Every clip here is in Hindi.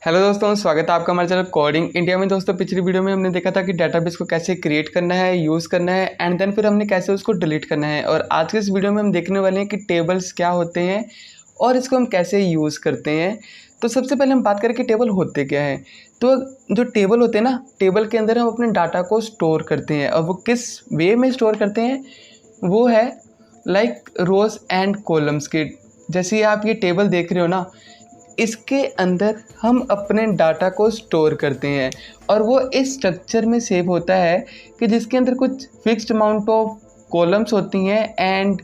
हेलो दोस्तों, स्वागत है आपका हमारे चैनल कोडिंग इंडिया में। दोस्तों, पिछली वीडियो में हमने देखा था कि डेटाबेस को कैसे क्रिएट करना है, यूज़ करना है एंड देन फिर हमने कैसे उसको डिलीट करना है। और आज के इस वीडियो में हम देखने वाले हैं कि टेबल्स क्या होते हैं और इसको हम कैसे यूज़ करते हैं। तो सबसे पहले हम बात करें कि टेबल होते क्या हैं। तो जो टेबल होते हैं ना, टेबल के अंदर हम अपने डाटा को स्टोर करते हैं और वो किस वे में स्टोर करते हैं, वो है लाइक रोज़ एंड कॉलम्स के। जैसे आप ये टेबल देख रहे हो ना, इसके अंदर हम अपने डाटा को स्टोर करते हैं और वो इस स्ट्रक्चर में सेव होता है कि जिसके अंदर कुछ फिक्स्ड अमाउंट ऑफ कॉलम्स होती हैं and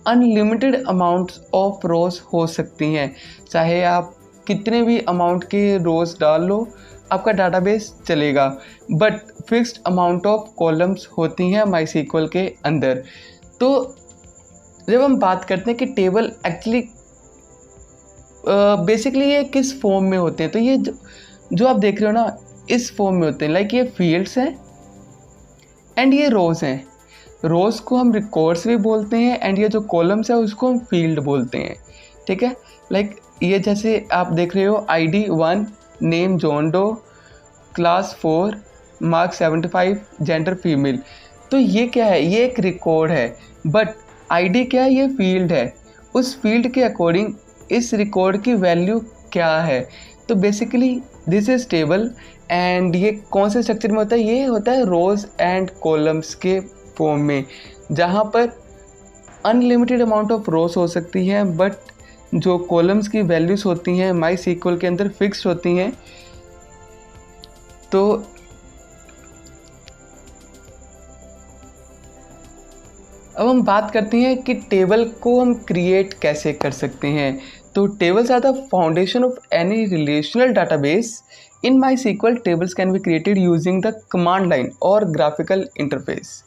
unlimited amounts of rows हो सकती हैं। चाहे आप कितने भी अमाउंट के रोज़ डाल लो, आपका डाटाबेस चलेगा, but fixed amount of columns होती हैं माईसीक्वल के अंदर। तो जब हम बात करते हैं कि टेबल एक्चुअली बेसिकली ये किस फॉर्म में होते हैं, तो ये जो आप देख रहे हो ना, इस फॉर्म में होते हैं। लाइक ये फील्ड्स हैं एंड ये रोज़ हैं। रोज़ को हम रिकॉर्ड्स भी बोलते हैं एंड ये जो कॉलम्स है उसको हम फील्ड बोलते हैं। ठीक है, लाइक ये जैसे आप देख रहे हो ID 1, name John Doe, class 4, mark 75, gender female. तो ये क्या है, ये एक रिकॉर्ड है, बट ID क्या है, ये फील्ड है। उस फील्ड के अकॉर्डिंग इस रिकॉर्ड की वैल्यू क्या है। तो basically this is table and ये कौन से स्ट्रक्चर में होता है, ये होता है रोज़ एंड कॉलम्स के फॉर्म में, जहाँ पर अनलिमिटेड अमाउंट ऑफ रोज़ हो सकती हैं, बट जो कॉलम्स की वैल्यूज़ होती हैं माईसीक्वल के अंदर फिक्स्ड होती हैं। तो अब हम बात करते हैं कि टेबल को हम क्रिएट कैसे कर सकते हैं। तो tables are the foundation of any relational database. In MySQL tables can be created using the command line और ग्राफिकल इंटरफेस।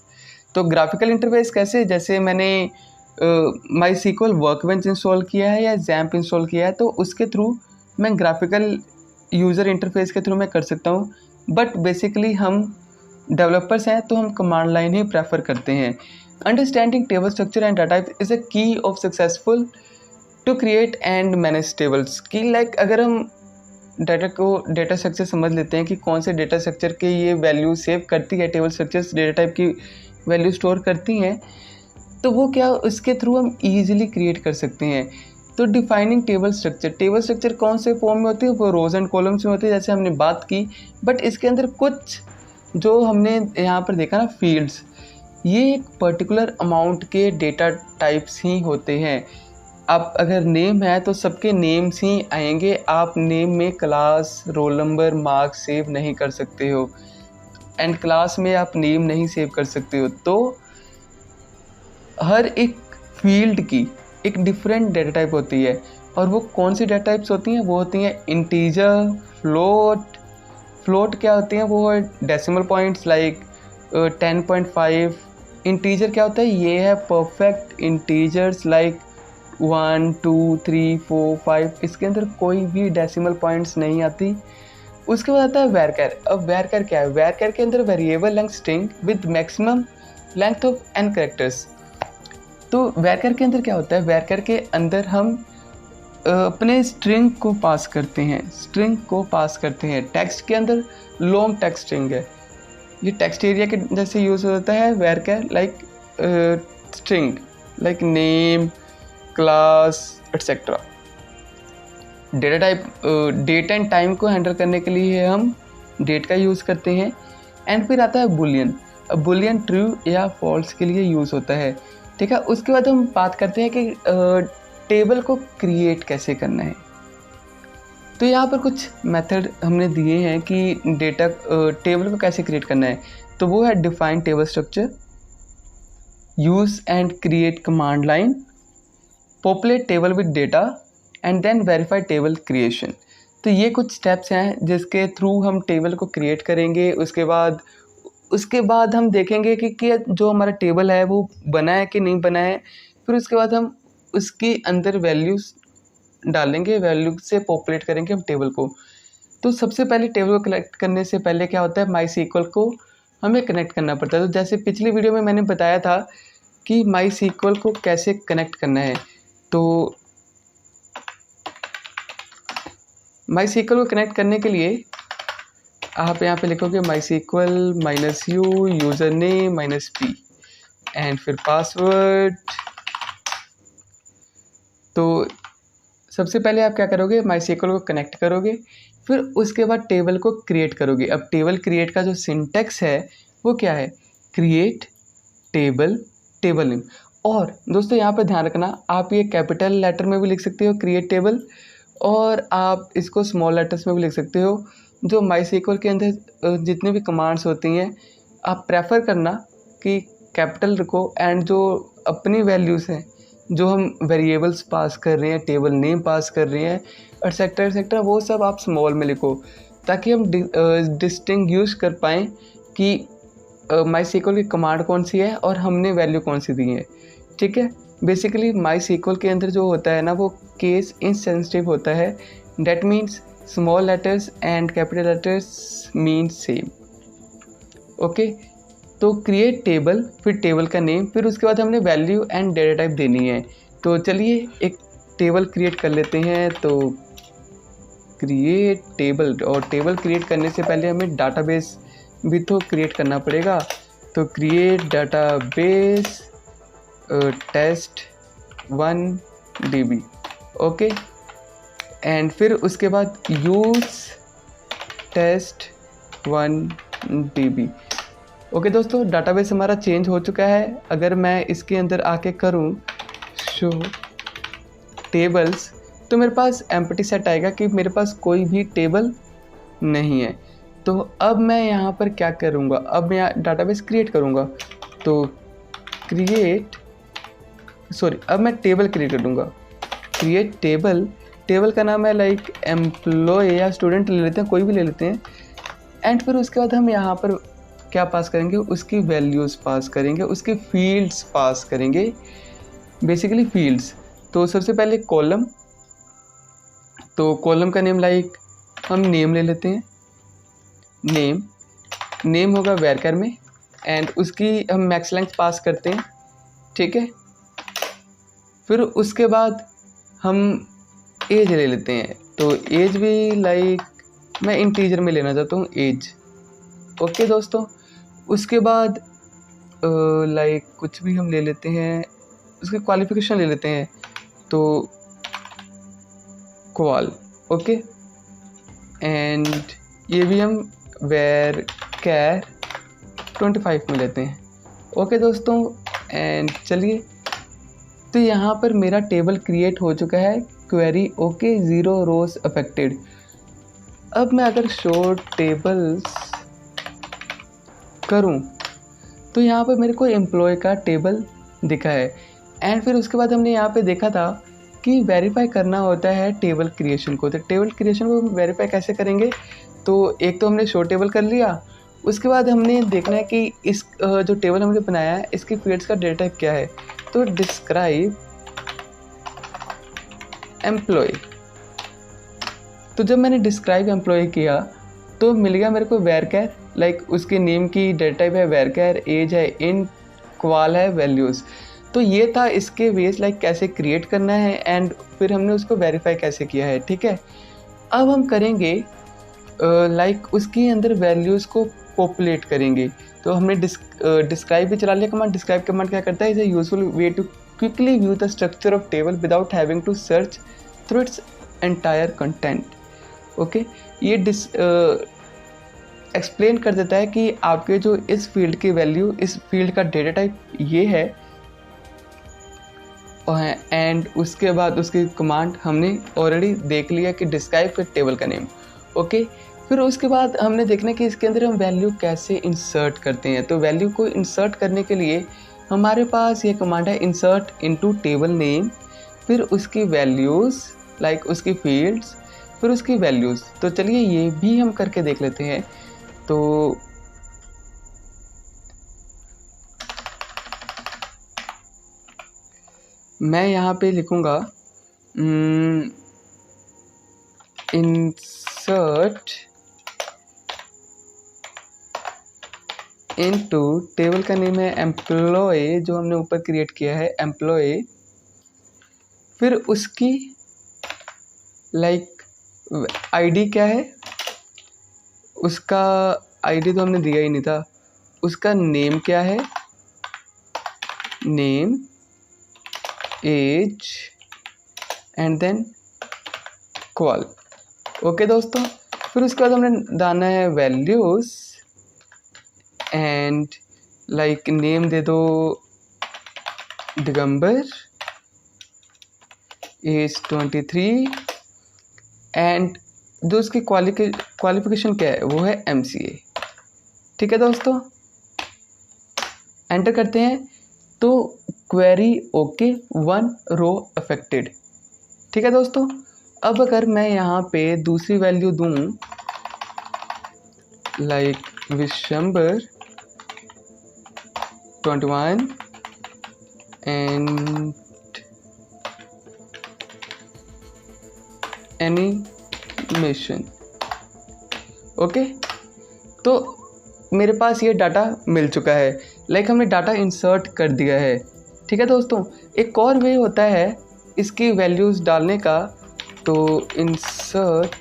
तो ग्राफिकल इंटरफेस कैसे, जैसे मैंने माईसीक्वल वर्कबेंच इंस्टॉल किया है या जैम्प इंस्टॉल किया है, तो उसके थ्रू मैं ग्राफिकल यूज़र इंटरफेस के थ्रू मैं कर सकता हूँ। बट बेसिकली हम डेवलपर्स हैं तो हम कमांड लाइन ही प्रेफर करते हैं। Understanding table structure and data type is a key of successful to create and manage tables की। लाइक अगर हम डेटा स्ट्रक्चर समझ लेते हैं कि कौन से डेटा स्ट्रक्चर के ये वैल्यू सेव करती है, टेबल स्ट्रक्चर्स डेटा टाइप की वैल्यू स्टोर करती हैं, तो वो क्या उसके थ्रू हम ईजिली क्रिएट कर सकते हैं। तो डिफाइनिंग टेबल स्ट्रक्चर कौन से फॉर्म में होती है, वो रोज़ एंड कॉलम्स में होती है, जैसे हमने बात की। बट इसके अंदर कुछ जो हमने यहाँ पर देखा ना, फील्ड्स, ये एक पर्टिकुलर अमाउंट के डेटा टाइप्स ही होते हैं। आप अगर नेम है तो सबके नेम्स ही आएंगे, आप नेम में class, roll number, marks save नहीं कर सकते हो एंड क्लास में आप नेम नहीं सेव कर सकते हो। तो हर एक फील्ड की एक डिफरेंट डेटा टाइप होती है और वो कौन सी डेटा टाइप्स होती हैं, वो होती हैं इंटीजर, फ्लोट क्या होती हैं, वो है डेसिमल पॉइंट्स लाइक 10.5। इंटीजर क्या होता है, ये है परफेक्ट इंटीजर्स लाइक 1, 2, 3, 4, 5। इसके अंदर कोई भी डेसिमल पॉइंट्स नहीं आती। उसके बाद आता है वैरकर। अब वैरकर क्या है, वैरकर के अंदर variable length string with maximum length of n characters. तो वैरकर के अंदर क्या होता है, वैरकर के अंदर हम अपने स्ट्रिंग को पास करते हैं। टेक्स्ट के अंदर लॉन्ग टेक्स्ट स्ट्रिंग है, ये टेक्स्ट एरिया के जैसे यूज़ होता है varchar, like string like name, class etcetera. Data type date and time को हैंडल करने के लिए हम डेट का यूज़ करते हैं। एंड फिर आता है बुलियन। अब बुलियन ट्रू या फॉल्स के लिए यूज़ होता है। ठीक है, उसके बाद हम बात करते हैं कि टेबल को क्रिएट कैसे करना है। तो यहाँ पर कुछ मेथड हमने दिए हैं कि टेबल को कैसे क्रिएट करना है। तो वो है define table structure, use and create command line, populate table with data and then verify table creation. तो ये कुछ स्टेप्स हैं जिसके थ्रू हम टेबल को क्रिएट करेंगे। उसके बाद हम देखेंगे कि जो हमारा टेबल है वो बना है कि नहीं बना है। फिर उसके बाद हम उसके अंदर वैल्यूज़ डालेंगे, वैल्यू से पॉपुलेट करेंगे हम टेबल को। तो सबसे पहले टेबल को कलेक्ट करने से पहले क्या होता है, माईसीक्वल को हमें कनेक्ट करना पड़ता है। तो जैसे पिछली वीडियो में मैंने बताया था कि माईसीक्वल को कैसे कनेक्ट करना है। तो MySQL को कनेक्ट करने के लिए आप यहाँ पे लिखोगे MySQL -u user name -p and फिर पासवर्ड। तो सबसे पहले आप क्या करोगे, MySQL को कनेक्ट करोगे, फिर उसके बाद टेबल को क्रिएट करोगे। अब टेबल क्रिएट का जो सिंटेक्स है वो क्या है, क्रिएट टेबल टेबल नेम। और दोस्तों यहाँ पर ध्यान रखना, आप ये कैपिटल लेटर में भी लिख सकते हो क्रिएट टेबल, और आप इसको स्मॉल लेटर्स में भी लिख सकते हो। जो MySQL के अंदर जितनी भी कमांड्स होती हैं आप प्रेफर करना कि कैपिटल रखो, एंड जो अपनी वैल्यूज़ हैं, जो हम वेरिएबल्स पास कर रहे हैं, टेबल नेम पास कर रहे हैं, एक्सेट्रा वो सब आप स्मॉल में लिखो, ताकि हम डिस्टिंग्विश कर पाएँ कि MySQL की कमांड कौन सी है और हमने वैल्यू कौन सी दी है। ठीक है, बेसिकली MySQL के अंदर जो होता है ना वो केस इनसेंसिटिव होता है। That means small letters and capital letters mean same. Okay, तो क्रिएट टेबल, फिर टेबल का नेम, फिर उसके बाद हमने वैल्यू एंड डेटा टाइप देनी है। तो चलिए एक टेबल क्रिएट कर लेते हैं। तो क्रिएट टेबल, और टेबल क्रिएट करने से पहले हमें डाटाबेस भी तो क्रिएट करना पड़ेगा। तो create database test1db। Okay, and फिर उसके बाद यूज़ test1db। ओके दोस्तों, डाटाबेस हमारा चेंज हो चुका है। अगर मैं इसके अंदर आके करूं शो टेबल्स, तो मेरे पास एम्प्टी सेट आएगा कि मेरे पास कोई भी टेबल नहीं है। तो अब मैं यहाँ पर क्या करूँगा, अब मैं डाटाबेस क्रिएट करूँगा। तो अब मैं टेबल क्रिएट कर दूँगा। क्रिएट टेबल, टेबल का नाम है लाइक एम्प्लॉय या स्टूडेंट ले लेते हैं, कोई भी ले लेते हैं। एंड फिर उसके बाद हम यहाँ पर क्या पास करेंगे, उसकी वैल्यूज़ पास करेंगे, उसके फील्ड्स पास करेंगे, बेसिकली फील्ड्स। तो सबसे पहले कॉलम, तो कॉलम का नेम लाइक हम नेम ले लेते हैं, नेम होगा वैरकर में, एंड उसकी हम मैक्स लेंथ पास करते हैं। ठीक है, फिर उसके बाद हम एज ले लेते हैं। तो एज भी लाइक मैं इंटीजर में लेना चाहता हूँ, एज। ओके दोस्तों, उसके बाद लाइक कुछ भी हम ले लेते हैं, उसकी क्वालिफिकेशन ले लेते हैं। तो क्वाल, ओके, एंड ये भी हम वेर कैर 25 में लेते हैं। ओके दोस्तों, एंड चलिए, तो यहाँ पर मेरा टेबल क्रिएट हो चुका है। क्वेरी ओके, 0 रोज अफेक्टेड। अब मैं अगर शो टेबल्स करूँ तो यहाँ पर मेरे को एम्प्लॉय का टेबल दिखा है। एंड फिर उसके बाद हमने यहाँ पे देखा था कि वेरीफाई करना होता है टेबल क्रिएशन को। तो टेबल क्रिएशन को वेरीफाई कैसे करेंगे, तो एक तो हमने शो टेबल कर लिया, उसके बाद हमने देखना है कि इस जो टेबल हमने बनाया है इसके फील्ड्स का डेटा टाइप क्या है। तो डिस्क्राइब एम्प्लॉय, तो जब मैंने डिस्क्राइब एम्प्लॉय किया तो मिल गया मेरे को वेरकैर, लाइक उसके नेम की डेटा टाइप है वेरकैर, एज है इंट, क्वाल है वैल्यूज़। तो ये था इसके वेज लाइक कैसे क्रिएट करना है, एंड फिर हमने उसको वेरीफाई कैसे किया है। ठीक है, अब हम करेंगे लाइक उसके अंदर वैल्यूज़ को पॉपुलेट करेंगे। तो हमने डिस्क्राइब भी चला लिया कमांड। डिस्क्राइब कमांड क्या करता है, is a useful way to quickly view the structure of table without having to search through its entire content. Okay, ये एक्सप्लेन कर देता है कि आपके जो इस फील्ड की वैल्यू, इस फील्ड का डेटा टाइप ये है, एंड उसके बाद उसकी कमांड हमने ऑलरेडी देख लिया कि डिस्क्राइब कर टेबल का नेम। ओके, फिर उसके बाद हमने देखना कि इसके अंदर हम वैल्यू कैसे इंसर्ट करते हैं। तो वैल्यू को इंसर्ट करने के लिए हमारे पास ये कमांड है इंसर्ट इनटू टेबल नेम, फिर उसकी वैल्यूज़ लाइक उसकी फील्ड्स, फिर उसकी वैल्यूज़। तो चलिए ये भी हम करके देख लेते हैं। तो मैं यहाँ पे लिखूँगा इंसर्ट इनटू, टेबल का नेम है एम्प्लॉय, जो हमने ऊपर क्रिएट किया है एम्प्लॉय, फिर उसकी लाइक आईडी क्या है, उसका आईडी तो हमने दिया ही नहीं था। उसका नेम क्या है, नेम, एज एंड देन क्वाल। ओके दोस्तों, फिर उसके बाद हमने डालना है वैल्यूज़ एंड लाइक नेम दे दो दिगंबर, एज 23 एंड जो उसकी क्वालिफिकेशन क्या है वो है MCA। ठीक है दोस्तों, एंटर करते हैं तो क्वेरी ओके, 1 रो अफेक्टेड। ठीक है दोस्तों, अब अगर मैं यहाँ पे दूसरी वैल्यू दूँ like Vishambar 21 and animation, okay, तो मेरे पास ये डाटा मिल चुका है, लाइक हमने डाटा इंसर्ट कर दिया है। ठीक है दोस्तों, एक और वे होता है इसकी वैल्यूज़ डालने का, तो इंसर्ट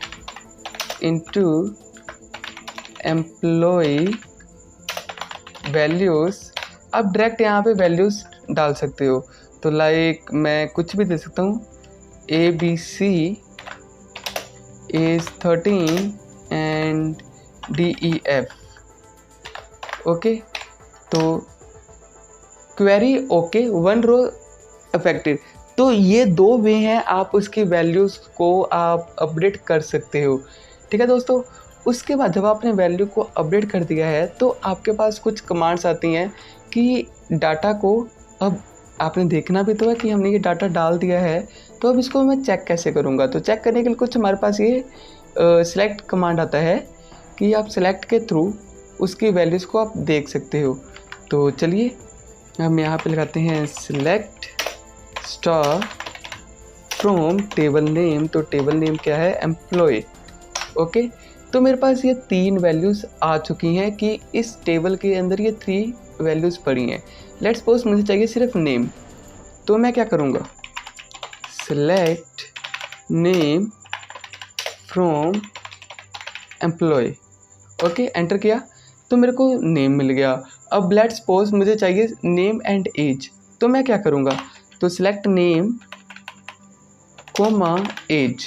इनटू एम्प्लॉय वैल्यूज़। आप डायरेक्ट यहाँ पे वैल्यूज़ डाल सकते हो, तो लाइक मैं कुछ भी दे सकता हूँ, ABC age 13 and DEF। Okay, तो क्वेरी ओके, 1 रो अफेक्टेड। तो ये 2 वे हैं आप उसकी वैल्यूज़ को आप अपडेट कर सकते हो। ठीक है दोस्तों, उसके बाद जब आपने वैल्यू को अपडेट कर दिया है तो आपके पास कुछ कमांड्स आती हैं कि डाटा को अब आपने देखना भी तो है कि हमने ये डाटा डाल दिया है, तो अब इसको मैं चेक कैसे करूँगा। तो चेक करने के लिए कुछ हमारे पास ये सिलेक्ट कमांड आता है कि आप सिलेक्ट के थ्रू उसकी वैल्यूज़ को आप देख सकते हो। तो चलिए हम यहाँ पे लगाते हैं select star from table name. तो टेबल नेम क्या है, एम्प्लॉय। ओके, तो मेरे पास ये 3 वैल्यूज़ आ चुकी हैं कि इस टेबल के अंदर ये 3 वैल्यूज़ पड़ी हैं। लेट्स सपोज मुझे चाहिए सिर्फ नेम, तो मैं क्या करूँगा, select name from employ. Okay, enter किया तो मेरे को नेम मिल गया। अब लेट्स सपोज मुझे चाहिए नेम एंड एज, तो मैं क्या करूँगा, तो select name comma age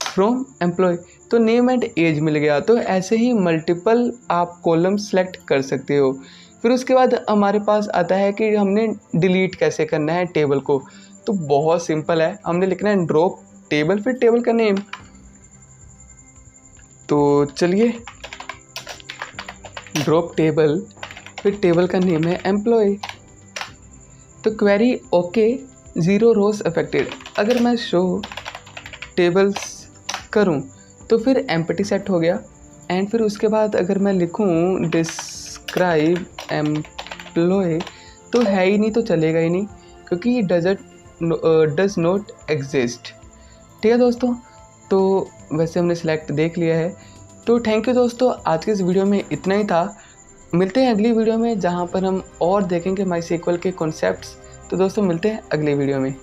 from employee, तो नेम एंड एज मिल गया। तो ऐसे ही मल्टीपल आप कॉलम सेलेक्ट कर सकते हो। फिर उसके बाद हमारे पास आता है कि हमने डिलीट कैसे करना है टेबल को। तो बहुत सिंपल है, हमने लिखना है ड्रॉप टेबल, फिर टेबल का नेम। तो चलिए ड्रॉप टेबल, फिर टेबल का नेम है एम्प्लॉय। तो क्वेरी ओके, 0 रोज अफेक्टेड। अगर मैं शो टेबल्स करूं तो फिर एम्प्टी सेट हो गया। एंड फिर उसके बाद अगर मैं लिखूं डिस्क्राइब एम्प्लॉय, तो है ही नहीं, तो चलेगा ही नहीं, क्योंकि डज नॉट एग्जिस्ट। ठीक है दोस्तों, तो वैसे हमने सिलेक्ट देख लिया है। तो थैंक यू दोस्तों, आज के इस वीडियो में इतना ही था। मिलते हैं अगली वीडियो में जहाँ पर हम और देखेंगे माई SQL के कॉन्सेप्ट्स। तो दोस्तों मिलते हैं अगली वीडियो में।